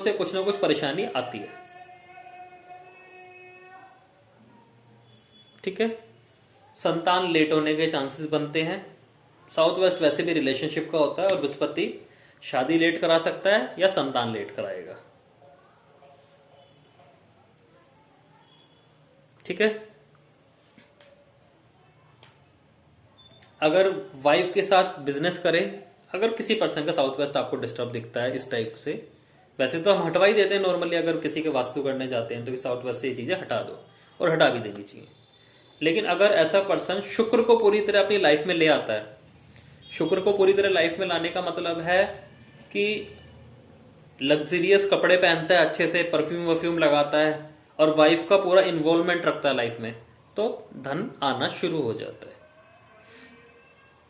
से कुछ ना कुछ परेशानी आती है। ठीक है, संतान लेट होने के चांसेस बनते हैं। साउथ वेस्ट वैसे भी रिलेशनशिप का होता है और बृहस्पति शादी लेट करा सकता है या संतान लेट कराएगा। ठीक है, अगर वाइफ के साथ बिजनेस करे, अगर किसी पर्सन का साउथ वेस्ट आपको डिस्टर्ब दिखता है इस टाइप से, वैसे तो हम हटवा ही देते हैं नॉर्मली, अगर किसी के वास्तु करने जाते हैं तो साउथ वेस्ट से ये चीजें हटा दो, और हटा भी देनी चाहिए। लेकिन अगर ऐसा पर्सन शुक्र को पूरी तरह अपनी लाइफ में ले आता है, शुक्र को पूरी तरह लाइफ में लाने का मतलब है कि लग्जरियस कपड़े पहनता है, अच्छे से परफ्यूम वफ्यूम लगाता है और वाइफ का पूरा इन्वॉल्वमेंट रखता है लाइफ में, तो धन आना शुरू हो जाता है।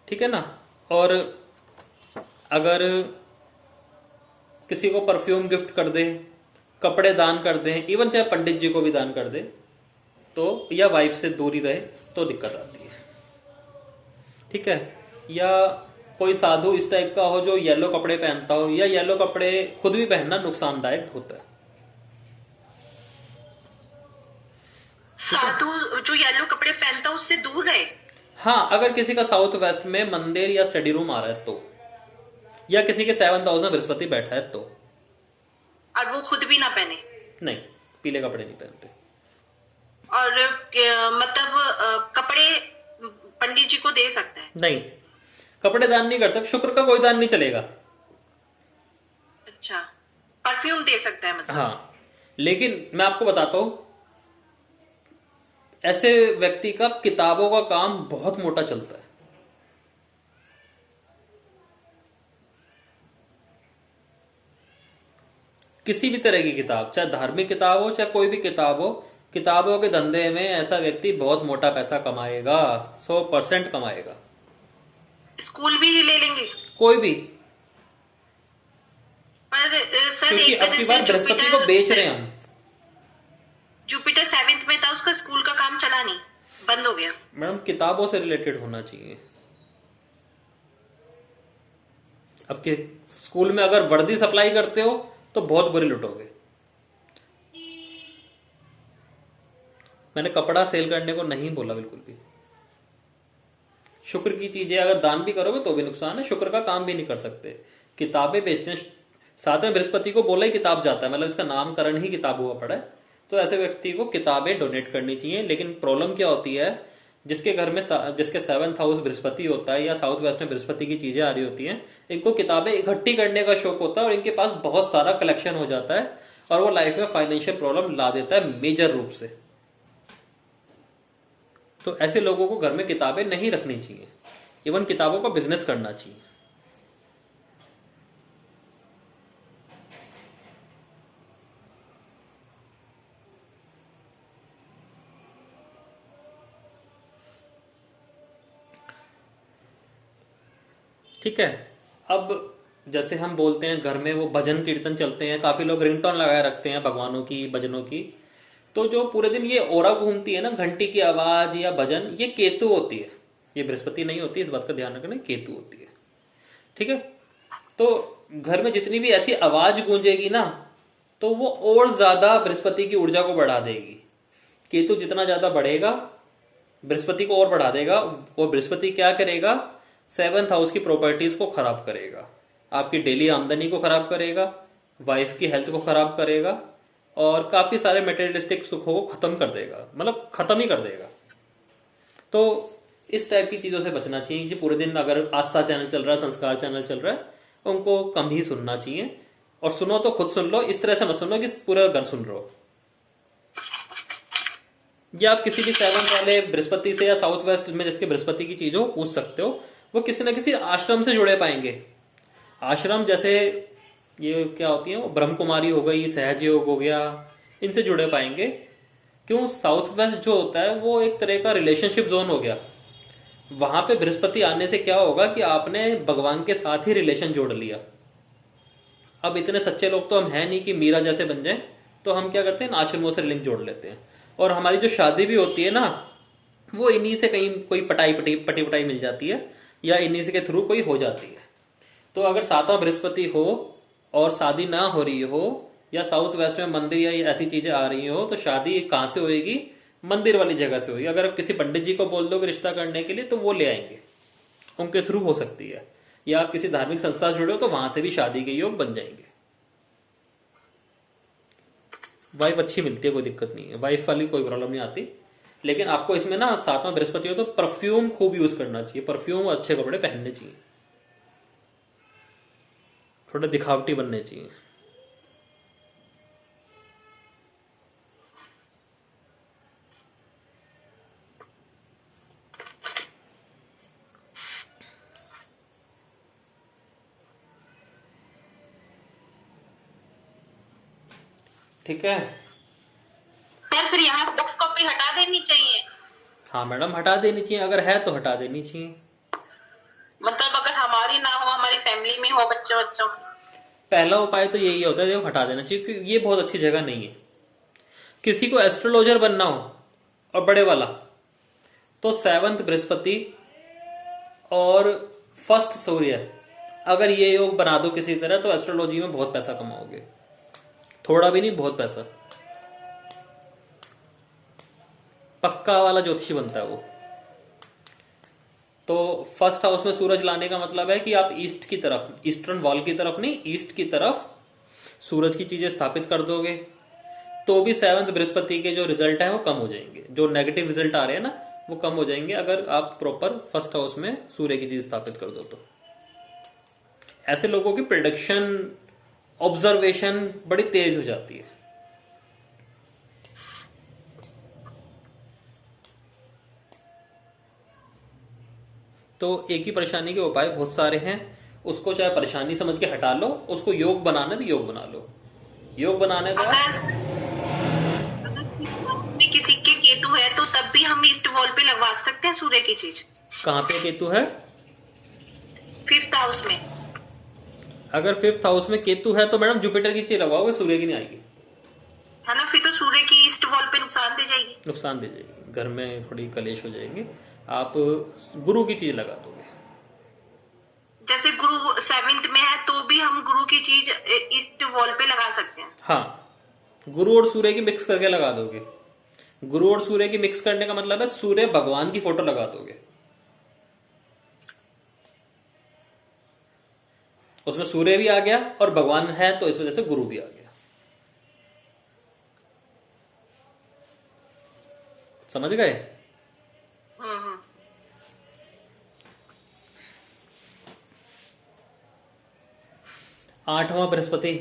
ठीक है ना। और अगर किसी को परफ्यूम गिफ्ट कर दे, कपड़े दान कर दे, इवन चाहे पंडित जी को भी दान कर दे, तो या वाइफ से दूरी रहे तो दिक्कत आती है। ठीक है, या कोई साधु इस टाइप का हो जो येलो कपड़े पहनता हो, या येलो कपड़े खुद भी पहनना नुकसानदायक होता है। साधु जो येलो कपड़े पहनता है उससे दूर रहे। हाँ, अगर किसी का साउथ वेस्ट में मंदिर या स्टडी रूम आ रहा है तो, या किसी के 7th हाउस में बृहस्पति बैठा है तो। और वो खुद भी ना पहने। नहीं, पीले कपड़े नहीं पहनते। और मतलब कपड़े पंडित जी को दे सकता है। नहीं, कपड़े दान नहीं कर सकते, शुक्र का कोई दान नहीं चलेगा। अच्छा, परफ्यूम दे सकता है मतलब। हाँ, लेकिन मैं आपको बताता हूं, ऐसे व्यक्ति का किताबों का काम बहुत मोटा चलता है। किसी भी तरह की किताब, चाहे धार्मिक किताब हो चाहे कोई भी किताब हो, किताबों के धंधे में ऐसा व्यक्ति बहुत मोटा पैसा कमाएगा, 100% कमाएगा। स्कूल भी ले लेंगे कोई भी, पर सर क्योंकि एक अब वजह की से बार बृहस्पति को बेच रहे हैं हम। जुपिटर 7th में था, उसका स्कूल का काम चला नहीं, बंद हो गया। मैडम, किताबों से रिलेटेड होना चाहिए। अब के स्कूल में अगर वर्दी सप्लाई करते हो तो बहुत बुरी लुटोगे। मैंने कपड़ा सेल करने को नहीं बोला बिल्कुल भी। शुक्र की चीजें अगर दान भी करोगे तो भी नुकसान है, शुक्र का काम भी नहीं कर सकते। किताबें बेचते हैं, साथ में बृहस्पति को बोला ही किताब जाता है, मतलब इसका नामकरण ही किताब हुआ पड़ा है। तो ऐसे व्यक्ति को किताबें डोनेट करनी चाहिए। लेकिन प्रॉब्लम क्या होती है, जिसके घर में जिसके 7th हाउस बृहस्पति होता है या साउथ वेस्ट में बृहस्पति की चीजें आ रही होती हैं, इनको किताबें इकट्ठी करने का शौक होता है और इनके पास बहुत सारा कलेक्शन हो जाता है और वो लाइफ में फाइनेंशियल प्रॉब्लम ला देता है मेजर रूप से। तो ऐसे लोगों को घर में किताबें नहीं रखनी चाहिए, इवन किताबों का बिजनेस करना चाहिए। ठीक है, अब जैसे हम बोलते हैं घर में वो भजन कीर्तन चलते हैं, काफी लोग रिंगटोन लगाए रखते हैं भगवानों की, भजनों की। तो जो पूरे दिन ये ओरा घूमती है ना, घंटी की आवाज या भजन, ये केतु होती है, ये बृहस्पति नहीं होती, इस बात का ध्यान रखना, केतु होती है। ठीक है, तो घर में जितनी भी ऐसी आवाज गूंजेगी ना, तो वो और ज्यादा बृहस्पति की ऊर्जा को बढ़ा देगी। केतु जितना ज्यादा बढ़ेगा बृहस्पति को और बढ़ा देगा, और बृहस्पति क्या करेगा, 7th हाउस की प्रॉपर्टीज को खराब करेगा, आपकी डेली आमदनी को खराब करेगा, वाइफ की हेल्थ को खराब करेगा, और काफी सारे मेटेरियलिस्टिक सुखों को खत्म कर देगा, मतलब खत्म ही कर देगा। तो इस टाइप की चीजों से बचना चाहिए कि पूरे दिन अगर आस्था चैनल चल रहा है, संस्कार चैनल चल रहा है, उनको कम ही सुनना चाहिए। और सुनो तो खुद सुन लो, इस तरह से मत सुनो कि पूरा घर सुन रहे हो। या आप किसी भी 7th वाले बृहस्पति से या साउथ वेस्ट में जिसके बृहस्पति की चीज हो पूछ सकते हो, वो किसी न किसी आश्रम से जुड़े पाएंगे। आश्रम जैसे ये क्या होती है, वो ब्रह्म कुमारी हो गई, सहज योग हो गया, इनसे जुड़े पाएंगे। क्यों, साउथ वेस्ट जो होता है वो एक तरह का रिलेशनशिप जोन हो गया। वहां पे बृहस्पति आने से क्या होगा कि आपने भगवान के साथ ही रिलेशन जोड़ लिया। अब इतने सच्चे लोग तो हम हैं नहीं कि मीरा जैसे बन जाए, तो हम क्या करते हैं, आश्रमों से लिंक जोड़ लेते हैं। और हमारी जो शादी भी होती है ना, वो इन्हीं से कहीं कोई पटी पटाई मिल जाती है, या इन्हीं से के थ्रू कोई हो जाती है। तो अगर 7वां बृहस्पति हो और शादी ना हो रही हो, या साउथ वेस्ट में मंदिर या ये ऐसी चीजें आ रही हो, तो शादी कहाँ से होएगी? मंदिर वाली जगह से होगी। अगर आप किसी पंडित जी को बोल दोगे रिश्ता करने के लिए तो वो ले आएंगे, उनके थ्रू हो सकती है। या आप किसी धार्मिक संस्था से जुड़े हो तो वहां से भी शादी के योग बन जाएंगे। वाइफ अच्छी मिलती है, कोई दिक्कत नहीं है, वाइफ वाली कोई प्रॉब्लम नहीं आती। लेकिन आपको इसमें ना 7वां बृहस्पति हो तो परफ्यूम खूब यूज करना चाहिए, परफ्यूम और अच्छे कपड़े पहनने चाहिए, थोड़े दिखावटी बनने चाहिए। ठीक है। सर फिर यहाँ सॉफ्ट कॉपी हटा देनी चाहिए? हाँ मैडम, हटा देनी चाहिए, अगर है तो हटा देनी चाहिए। मतलब अगर हमारी ना हो, हमारी फैमिली में हो, बच्चों बच्चों। पहला उपाय तो यही होता है, देखो हटा देना चाहिए, क्योंकि ये बहुत अच्छी जगह नहीं है। किसी को एस्ट्रोलॉजर बनना हो और बड़े वाला, तो 7th बृहस्पति और 1st सूर्य, अगर ये योग बना दो किसी तरह तो एस्ट्रोलॉजी में बहुत पैसा कमाओगे। थोड़ा भी नहीं, बहुत पैसा, पक्का वाला ज्योतिषी बनता है वो। तो 1st हाउस में सूरज लाने का मतलब है कि आप ईस्ट की तरफ, ईस्टर्न वॉल की तरफ नहीं, ईस्ट की तरफ सूरज की चीजें स्थापित कर दोगे, तो भी 7th बृहस्पति के जो रिजल्ट है वो कम हो जाएंगे, जो नेगेटिव रिजल्ट आ रहे हैं ना वो कम हो जाएंगे, अगर आप प्रॉपर 1st हाउस में सूर्य की चीज स्थापित कर दो तो। ऐसे लोगों की प्रिडिक्शन, ऑब्जर्वेशन बड़ी तेज हो जाती है। तो एक ही परेशानी के उपाय बहुत सारे हैं, उसको चाहे परेशानी समझ के हटा लो, उसको योग बनाने तो योग बना लो। योग बनाने का में किसी के केतु है तो तब भी हम ईस्ट वॉल पे लगवा सकते हैं सूर्य की चीज? कहाँ पे केतु है? 5th हाउस में। अगर 5th हाउस में केतु है तो मैडम जुपिटर की चीज लगाओगे, सूर्य की नहीं आएगी। है ना, फिर तो सूर्य की ईस्ट वॉल पे नुकसान दे जाएगी। नुकसान दे जाएगी, घर में थोड़ी कलेश हो जाएंगे। आप गुरु की चीज लगा दोगे। जैसे गुरु 7th में है तो भी हम गुरु की चीज ईस्ट वॉल पे लगा सकते हैं? हाँ, गुरु और सूर्य की मिक्स करके लगा दोगे। गुरु और सूर्य की मिक्स करने का मतलब है सूर्य भगवान की फोटो लगा दोगे, उसमें सूर्य भी आ गया और भगवान है तो इस वजह से गुरु भी आ गया। समझ गए? हम्म। 8वां बृहस्पति,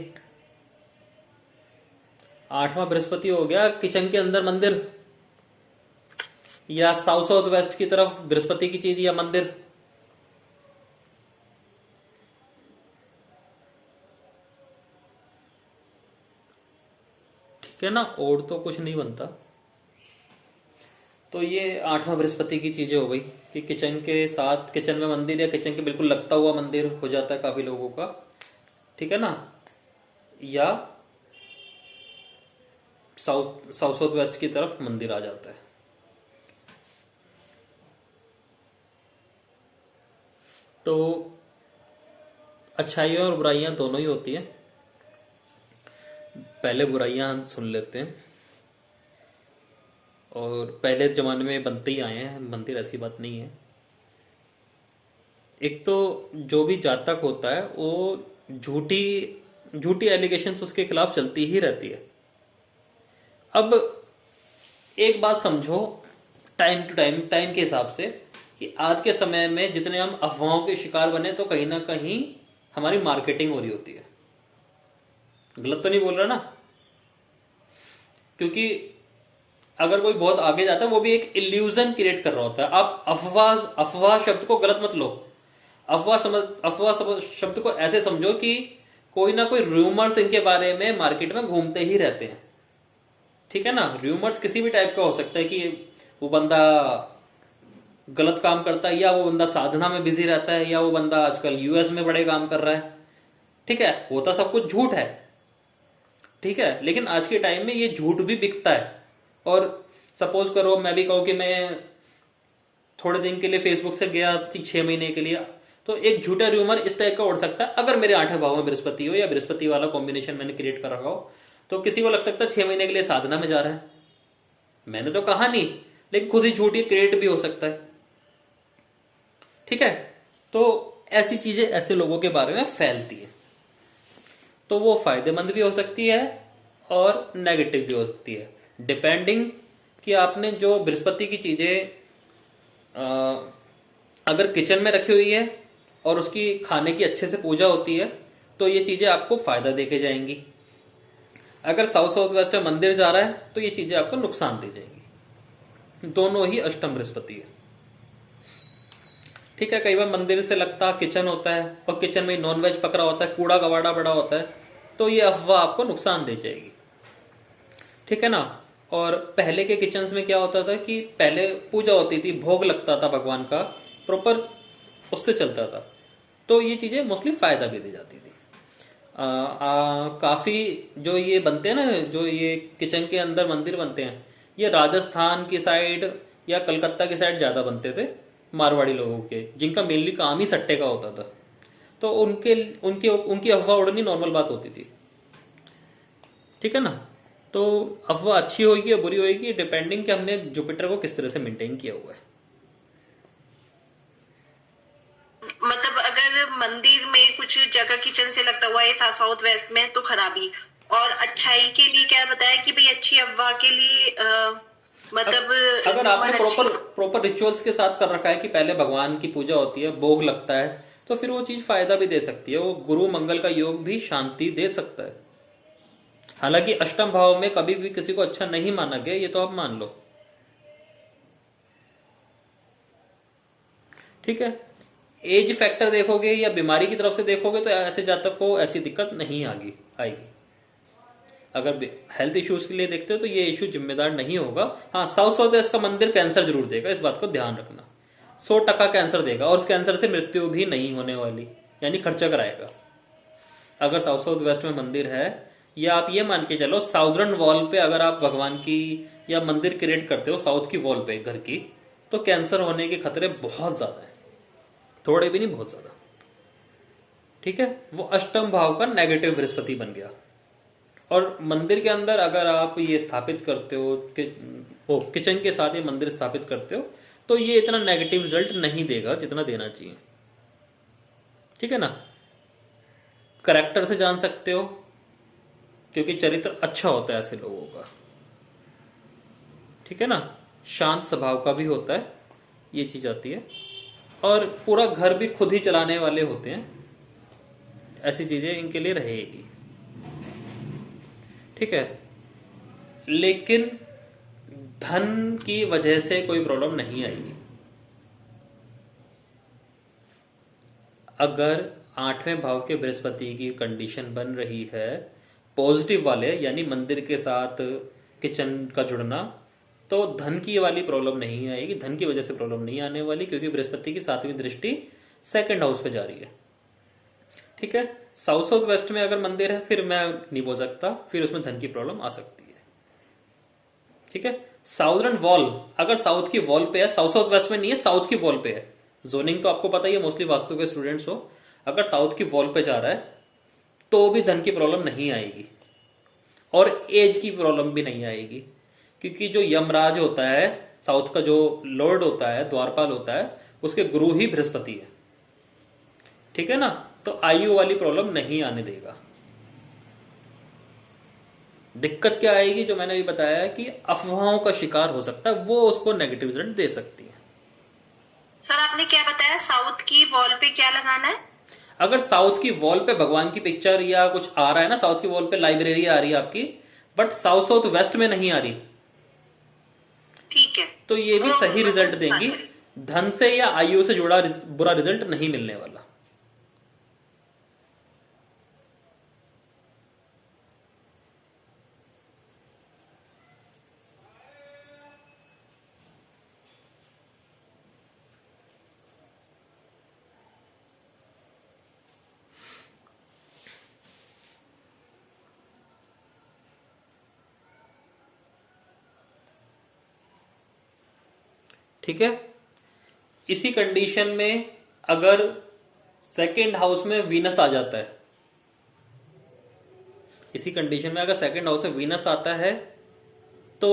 8वां बृहस्पति हो गया किचन के अंदर मंदिर, या साउथ वेस्ट की तरफ बृहस्पति की चीज या मंदिर। ठीक है ना, और तो कुछ नहीं बनता। तो ये 8वां बृहस्पति की चीजें हो गई कि किचन के साथ, किचन में मंदिर या किचन के बिल्कुल लगता हुआ मंदिर हो जाता है काफी लोगों का। ठीक है ना, या साउथ वेस्ट की तरफ मंदिर आ जाता है। तो अच्छाइयाँ और बुराइयां दोनों ही होती है। पहले बुराइयां सुन लेते हैं, और पहले जमाने में बनते ही आए हैं मंदिर, ऐसी बात नहीं है। एक तो जो भी जातक होता है वो झूठी झूठी एलिगेशंस उसके खिलाफ चलती ही रहती है। अब एक बात समझो, टाइम टू टाइम, टाइम के हिसाब से, कि आज के समय में जितने हम अफवाहों के शिकार बने तो कहीं ना कहीं हमारी मार्केटिंग हो रही होती है। गलत तो नहीं बोल रहा ना? क्योंकि अगर कोई बहुत आगे जाता है वो भी एक इल्यूजन क्रिएट कर रहा होता है। आप अफवाह, अफवाह शब्द को गलत मत लो। अफवाह शब्द को ऐसे समझो कि कोई ना कोई रूमर्स इनके बारे में मार्केट में घूमते ही रहते हैं। ठीक है ना, रूमर्स किसी भी टाइप का हो सकता है कि वो बंदा गलत काम करता है, या वो बंदा साधना में बिजी रहता है, या वो बंदा आजकल यूएस में बड़े काम कर रहा है। ठीक है, होता सब कुछ झूठ है। ठीक है, लेकिन आज के टाइम में ये झूठ भी बिकता है। और सपोज करो मैं भी कहूँ कि मैं थोड़े दिन के लिए फेसबुक से गया 6 महीने के लिए, तो एक झूठा र्यूमर इस टाइप का उड़ सकता है, अगर मेरे 8वें भाव में बृहस्पति हो या बृहस्पति वाला कॉम्बिनेशन मैंने क्रिएट कर रखा हो। तो किसी को लग सकता है 6 महीने के लिए साधना में जा रहा है, मैंने तो कहा नहीं, लेकिन खुद ही झूठी क्रिएट भी हो सकता है। ठीक है, तो ऐसी चीजें ऐसे लोगों के बारे में फैलती है, तो वो फायदेमंद भी हो सकती है और नेगेटिव भी हो सकती है, डिपेंडिंग कि आपने जो बृहस्पति की चीजें अगर किचन में रखी हुई है और उसकी खाने की अच्छे से पूजा होती है तो ये चीजें आपको फायदा देके जाएंगी। अगर साउथ साउथ वेस्ट में मंदिर जा रहा है तो ये चीजें आपको नुकसान दे जाएंगी। दोनों ही अष्टम बृहस्पति है। ठीक है, कई बार मंदिर से लगता किचन होता है और किचन में नॉन वेज पकड़ा होता है, कूड़ा कबाड़ा बड़ा होता है, तो ये अफवाह आपको नुकसान दे जाएगी। ठीक है ना। और पहले के किचन्स में क्या होता था कि पहले पूजा होती थी, भोग लगता था भगवान का, प्रॉपर उससे चलता था, तो ये चीजें मोस्टली फायदा भी दे जाती थी। काफी जो ये बनते हैं ना, जो ये किचन के अंदर मंदिर बनते हैं, ये राजस्थान की साइड या कलकत्ता की साइड ज्यादा बनते थे, मारवाड़ी लोगों के, जिनका मेनली काम ही सट्टे का होता था। तो उनके उनके उनकी अफवाह उड़नी नॉर्मल बात होती थी। ठीक है ना। तो अफवाह अच्छी होगी या बुरी होगी, डिपेंडिंग कि हमने जुपिटर को किस तरह से मेंटेन किया हुआ है। मतलब अगर मंदिर में कुछ जगह किचन से लगता हुआ है साउथ वेस्ट में तो खराबी, और अच्छाई के लिए क्या बताया कि भाई अच्छी अफवाह के लिए मतलब अगर आपने प्रॉपर रिचुअल्स के साथ कर रखा है कि पहले भगवान की पूजा होती है, भोग लगता है, तो फिर वो चीज फायदा भी दे सकती है। वो गुरु मंगल का योग भी शांति दे सकता है। हालांकि अष्टम भाव में कभी भी किसी को अच्छा नहीं माना गया, ये तो आप मान लो। ठीक है, एज फैक्टर देखोगे या बीमारी की तरफ से देखोगे तो ऐसे जातक को ऐसी दिक्कत नहीं आएगी। अगर हेल्थ इश्यूज के लिए देखते हो तो ये इश्यू जिम्मेदार नहीं होगा। हाँ, साउथ साउथ वेस्ट का मंदिर कैंसर जरूर देगा, इस बात को ध्यान रखना। 100% कैंसर देगा, और उस कैंसर से मृत्यु भी नहीं होने वाली, यानी खर्चा कराएगा। अगर साउथ साउथ वेस्ट में मंदिर है, या आप ये मान के चलो साउदर्न वॉल पे अगर आप भगवान की या मंदिर क्रिएट करते हो साउथ की वॉल पे घर की, तो कैंसर होने के खतरे बहुत ज्यादा है, थोड़े भी नहीं, बहुत ज्यादा। ठीक है, वो अष्टम भाव का नेगेटिव बृहस्पति बन गया। और मंदिर के अंदर अगर आप ये स्थापित करते हो कि किचन के साथ ये मंदिर स्थापित करते हो, तो ये इतना नेगेटिव रिजल्ट नहीं देगा जितना देना चाहिए। ठीक है ना। करेक्टर से जान सकते हो, क्योंकि चरित्र अच्छा होता है ऐसे लोगों का। ठीक है ना। शांत स्वभाव का भी होता है, ये चीज आती है। और पूरा घर भी खुद ही चलाने वाले होते हैं, ऐसी चीजें इनके लिए रहेगी। ठीक है, लेकिन धन की वजह से कोई प्रॉब्लम नहीं आएगी। अगर 8वें भाव के बृहस्पति की कंडीशन बन रही है पॉजिटिव वाले, यानी मंदिर के साथ किचन का जुड़ना, तो धन की वाली प्रॉब्लम नहीं आएगी, धन की वजह से प्रॉब्लम नहीं आने वाली, क्योंकि बृहस्पति की 7वीं दृष्टि 2nd हाउस पे जा रही है। ठीक है, साउथ साउथ वेस्ट में अगर मंदिर है फिर मैं नहीं बोल सकता, फिर उसमें धन की प्रॉब्लम आ सकती है। ठीक है, साउदर्न वॉल अगर साउथ की वॉल पे है, साउथ साउथ वेस्ट में नहीं है, साउथ की वॉल पे है, जोनिंग तो आपको पता ही है, मोस्टली वास्तु के स्टूडेंट्स हो, अगर साउथ की वॉल पे जा रहा है तो भी धन की प्रॉब्लम नहीं आएगी, और एज की प्रॉब्लम भी नहीं आएगी, क्योंकि जो यमराज होता है, साउथ का जो लॉर्ड होता है, द्वारपाल होता है, उसके गुरु ही बृहस्पति है। ठीक है ना। तो आयु वाली प्रॉब्लम नहीं आने देगा। दिक्कत क्या आएगी, जो मैंने अभी बताया कि अफवाहों का शिकार हो सकता है, वो उसको नेगेटिव रिजल्ट दे सकती है। सर आपने क्या बताया, साउथ की वॉल पे क्या लगाना है? अगर साउथ की वॉल पे भगवान की पिक्चर या कुछ आ रहा है ना, साउथ की वॉल पे लाइब्रेरी आ रही है आपकी, बट साउथ साउथ वेस्ट में नहीं आ रही, ठीक है, तो ये भी सही रिजल्ट देंगी, धन से या आयु से जुड़ा बुरा रिजल्ट नहीं मिलने वाला। ठीक है, इसी कंडीशन में अगर सेकंड हाउस में वीनस आ जाता है, इसी कंडीशन में अगर सेकंड हाउस में वीनस आता है तो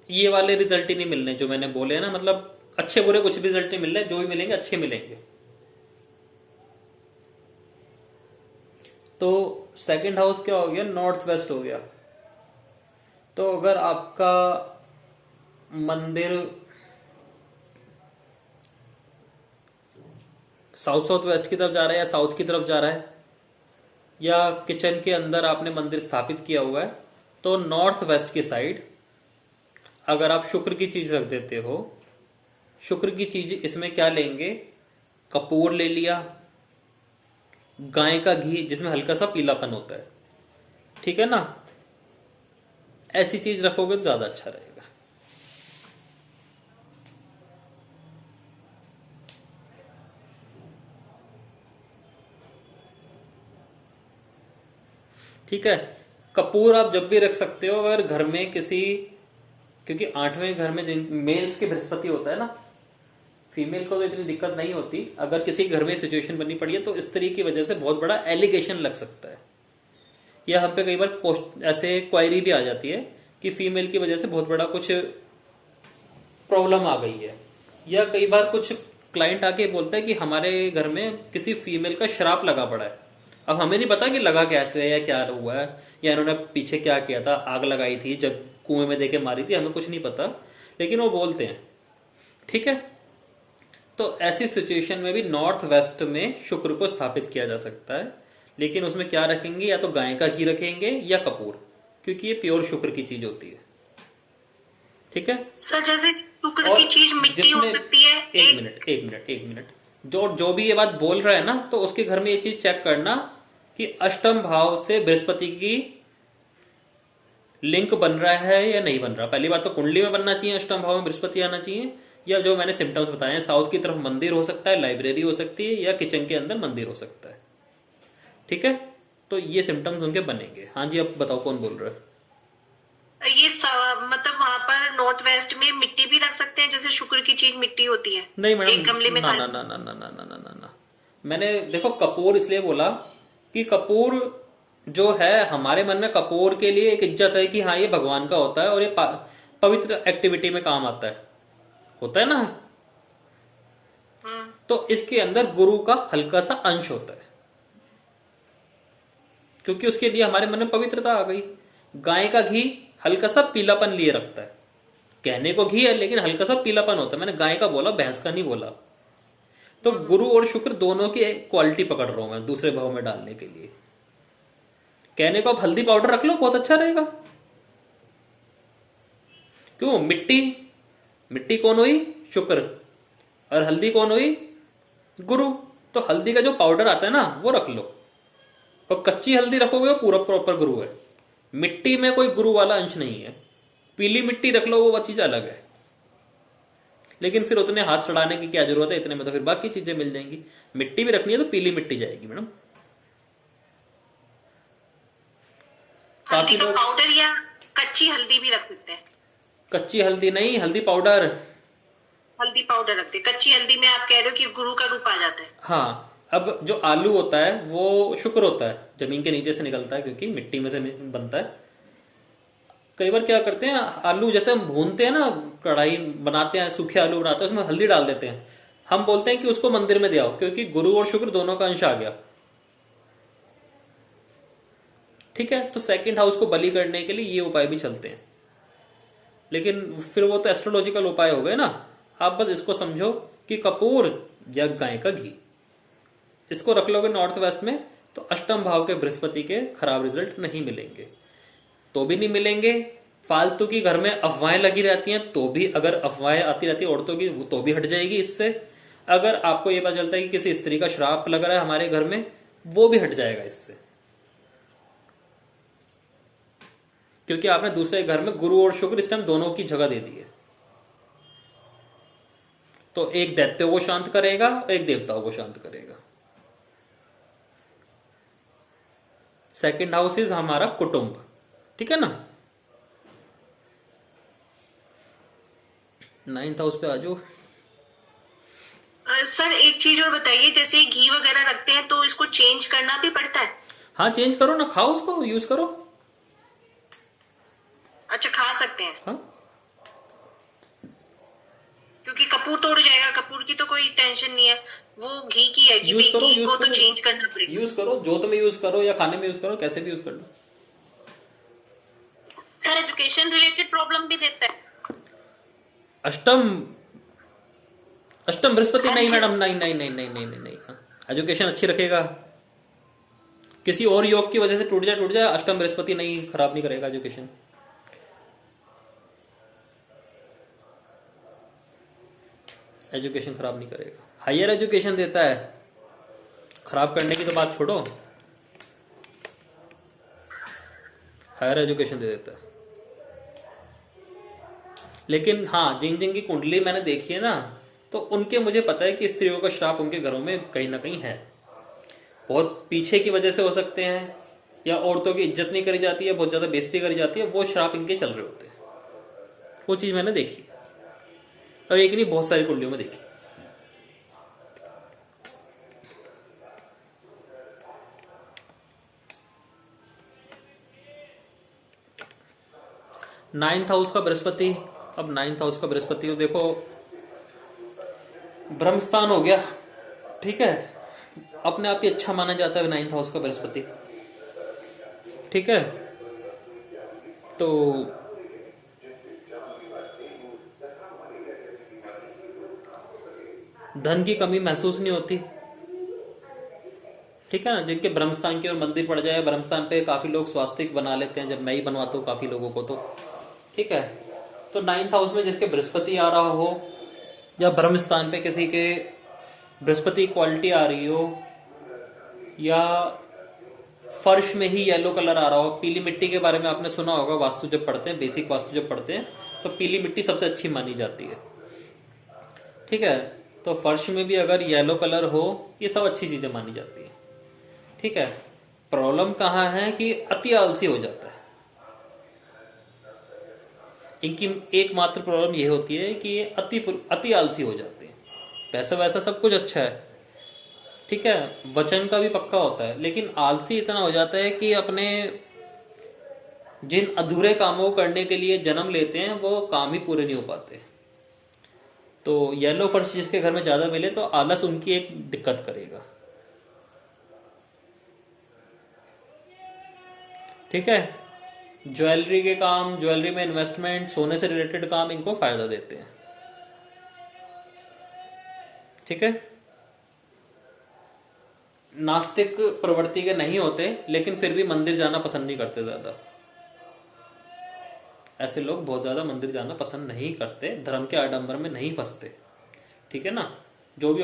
ये वाले रिजल्ट ही नहीं मिलने जो मैंने बोले हैं ना, मतलब अच्छे बुरे कुछ भी रिजल्ट नहीं मिल रहे, जो भी मिलेंगे अच्छे मिलेंगे। तो सेकंड हाउस क्या हो गया, नॉर्थ वेस्ट हो गया। तो अगर आपका मंदिर साउथ साउथ वेस्ट की तरफ जा रहा है या साउथ की तरफ जा रहा है, या किचन के अंदर आपने मंदिर स्थापित किया हुआ है, तो नॉर्थ वेस्ट की साइड अगर आप शुक्र की चीज रख देते हो, शुक्र की चीज इसमें क्या लेंगे, कपूर ले लिया, गाय का घी जिसमें हल्का सा पीलापन होता है, ठीक है ना, ऐसी चीज रखोगे तो ज्यादा अच्छा रहेगा। ठीक है। कपूर आप जब भी रख सकते हो अगर घर में किसी, क्योंकि आठवें घर में जिन मेल्स के बृहस्पति होता है ना, फीमेल को तो इतनी दिक्कत नहीं होती, अगर किसी घर में सिचुएशन बनी पड़ी है तो स्त्री की वजह से बहुत बड़ा एलिगेशन लग सकता है, या हम पे कई बार ऐसे क्वायरी भी आ जाती है कि फीमेल की वजह से बहुत बड़ा कुछ प्रॉब्लम आ गई है, या कई बार कुछ क्लाइंट आके बोलता है कि हमारे घर में किसी फीमेल का श्राप लगा पड़ा है। अब हमें नहीं पता कि लगा कैसे है या क्या हुआ है, या इन्होंने पीछे क्या किया था, आग लगाई थी जब कुएं में देके मारी थी, हमें कुछ नहीं पता, लेकिन वो बोलते हैं। ठीक है, तो ऐसी सिचुएशन में भी नॉर्थ वेस्ट में शुक्र को स्थापित किया जा सकता है, लेकिन उसमें क्या रखेंगे, या तो गाय का घी रखेंगे या कपूर, क्योंकि ये प्योर शुक्र की चीज होती है। ठीक है सर, जैसे शुक्र की चीज मिट्टी हो सकती है। एक मिनट, जो जो भी ये बात बोल रहा है ना, तो उसके घर में ये चीज चेक करना कि अष्टम भाव से बृहस्पति की लिंक बन रहा है या नहीं बन रहा। पहली बात तो कुंडली में बनना चाहिए, अष्टम भाव में बृहस्पति आना चाहिए, या जो मैंने सिम्टम्स बताए हैं, साउथ की तरफ मंदिर हो सकता है, लाइब्रेरी हो सकती है, या किचन के अंदर मंदिर हो सकता है। ठीक है, तो ये सिम्टम्स उनके बनेंगे। हाँ जी, अब बताओ कौन बोल रहा है। मतलब वहां पर नॉर्थ वेस्ट में मिट्टी भी रख सकते हैं, जैसे शुक्र की चीज मिट्टी होती है। नहीं मैडम, एक गमले में ना ना ना ना ना ना ना ना ना ना, मैंने देखो कपूर इसलिए बोला कि कपूर जो है, हमारे मन में कपूर के लिए एक इज्जत है कि हाँ ये भगवान का होता है और ये पवित्र एक्टिविटी में काम आता है, होता है ना। तो इसके अंदर गुरु का हल्का सा अंश होता है, क्योंकि उसके लिए हमारे मन में पवित्रता आ गई। गाय का घी हल्का सा पीलापन लिए रखता है, कहने को घी है लेकिन हल्का सा पीलापन होता है, मैंने गाय का बोला, भैंस का नहीं बोला। तो गुरु और शुक्र दोनों की क्वालिटी पकड़ रहा हूं मैं दूसरे भाव में डालने के लिए। कहने को आप हल्दी पाउडर रख लो, बहुत अच्छा रहेगा। क्यों, मिट्टी, मिट्टी कौन हुई, शुक्र, और हल्दी कौन हुई, गुरु। तो हल्दी का जो पाउडर आता है ना वो रख लो, और कच्ची हल्दी रखोगे वो पूरा प्रॉपर गुरु है। मिट्टी में कोई गुरु वाला अंश नहीं है। पीली मिट्टी रख लो, वो चीज अलग है, लेकिन फिर उतने हाथ सड़ाने की क्या जरूरत है, इतने में तो फिर बाकी चीजें मिल जाएंगी। मिट्टी भी रखनी है तो पीली मिट्टी जाएगी मैडम। हल्दी का पाउडर या कच्ची हल्दी भी रख सकते हैं। कच्ची हल्दी नहीं, हल्दी पाउडर। हल्दी पाउडर रखते, कच्ची हल्दी में आप कह रहे हो कि गुरु का रूप आ जाता है। हाँ, अब जो आलू होता है वो शुक्र होता है, जमीन के नीचे से निकलता है क्योंकि मिट्टी में से बनता है। कई बार क्या करते हैं, आलू जैसे हम भूनते हैं ना, कढ़ाई बनाते हैं, सूखे आलू बनाते हैं, उसमें हल्दी डाल देते हैं। हम बोलते हैं कि उसको मंदिर में दे आओ, क्योंकि गुरु और शुक्र दोनों का अंश आ गया। ठीक है, तो सेकंड हाउस को बलि करने के लिए ये उपाय भी चलते हैं, लेकिन फिर वो तो एस्ट्रोलॉजिकल उपाय हो गए ना। आप बस इसको समझो कि कपूर या गाय का घी, इसको रख लोगे नॉर्थ वेस्ट में, तो अष्टम भाव के बृहस्पति के खराब रिजल्ट नहीं मिलेंगे, तो भी नहीं मिलेंगे। फालतू की घर में अफवाहें लगी रहती हैं तो भी, अगर अफवाहें आती रहती है औरतों की, तो भी हट जाएगी इससे। अगर आपको ये पता चलता है कि किसी स्त्री का श्राप लग रहा है हमारे घर में, वो भी हट जाएगा इससे, क्योंकि आपने दूसरे घर में गुरु और शुक्र इस टाइम दोनों की जगह दे दी है। तो एक दैत्यों को शांत करेगा और एक देवताओं को शांत करेगा। सेकंड हाउस इज हमारा कुटुंब, ठीक है ना। नाइन्थ हाउस पे आ जाओ। सर एक चीज और बताइए, जैसे घी वगैरह रखते हैं तो इसको चेंज करना भी पड़ता है? हाँ, चेंज करो ना, खाओ उसको, यूज करो। अच्छा, खा सकते हैं? हाँ, क्योंकि कपूर तो उड़ जाएगा, कपूर की तो कोई टेंशन नहीं है, वो घी की है कि यूज भाई करो, घी यूज को तो करो, चेंज करना पड़ेगा। यूज करो, जोत में यूज करो या खाने में यूज करो, कैसे भी यूज कर लो। सर एजुकेशन रिलेटेड प्रॉब्लम भी देता है? अष्टम, अष्टम बृहस्पति हाँ नहीं जी। मैडम, नहीं नहीं नहीं नहीं नहीं नहीं नहीं, हाँ। एजुकेशन अच्छी रखेगा। किसी और योग की वजह से टूट जाए, अष्टम बृहस्पति नहीं, खराब नहीं करेगा एजुकेशन। एजुकेशन खराब नहीं करेगा, हायर एजुकेशन देता है। खराब करने की तो बात छोड़ो, हायर एजुकेशन दे देता है। लेकिन हाँ, जिन जिन की कुंडली मैंने देखी है ना, तो उनके मुझे पता है कि स्त्रियों का श्राप उनके घरों में कहीं ना कहीं है। बहुत पीछे की वजह से हो सकते हैं, या औरतों की इज्जत नहीं करी जाती है, बहुत ज्यादा बेइज्जती करी जाती है, वो श्राप इनके चल रहे होते हैं। वो चीज मैंने देखी है, और एक नहीं, बहुत सारी कुंडलियों में देखी। 9th हाउस का बृहस्पति, अब 9th हाउस का बृहस्पति तो देखो ब्रह्मस्थान हो गया, ठीक है। अपने आप ही अच्छा माना जाता है 9th हाउस का बृहस्पति, ठीक है। तो धन की कमी महसूस नहीं होती, ठीक है ना। जिनके ब्रह्मस्थान की ओर मंदिर पड़ जाए, ब्रह्मस्थान पे काफी लोग स्वास्तिक बना लेते हैं, जब मैं ही बनवाता हूँ काफी लोगों को, तो ठीक है। तो 9th हाउस में जिसके बृहस्पति आ रहा हो, या ब्रह्मस्थान पे किसी के बृहस्पति क्वालिटी आ रही हो, या फर्श में ही येलो कलर आ रहा हो। पीली मिट्टी के बारे में आपने सुना होगा, वास्तु जब पढ़ते हैं, बेसिक वास्तु जब पढ़ते हैं, तो पीली मिट्टी सबसे अच्छी मानी जाती है, ठीक है। तो फर्श में भी अगर येलो कलर हो, ये सब अच्छी चीजें मानी जाती है, ठीक है। प्रॉब्लम कहाँ है कि अति आलसी हो जाता है। इनकी एकमात्र प्रॉब्लम ये होती है कि ये अति आलसी हो जाते हैं। पैसा वैसा सब कुछ अच्छा है, ठीक है, वचन का भी पक्का होता है, लेकिन आलसी इतना हो जाता है कि अपने जिन अधूरे कामों को करने के लिए जन्म लेते हैं, वो काम ही पूरे नहीं हो पाते। तो येलो फर्श जिसके घर में ज्यादा मिले, तो आलस उनकी एक दिक्कत करेगा, ठीक है। ज्वेलरी के काम, ज्वेलरी में इन्वेस्टमेंट, सोने से रिलेटेड काम इनको फायदा देते हैं, ठीक है। नास्तिक प्रवृत्ति के नहीं होते, लेकिन फिर भी मंदिर जाना पसंद नहीं करते ज्यादा। ऐसे लोग बहुत ज्यादा मंदिर जाना पसंद नहीं करते, धर्म के आडंबर में नहीं फंसते, ठीक है ना। जो भी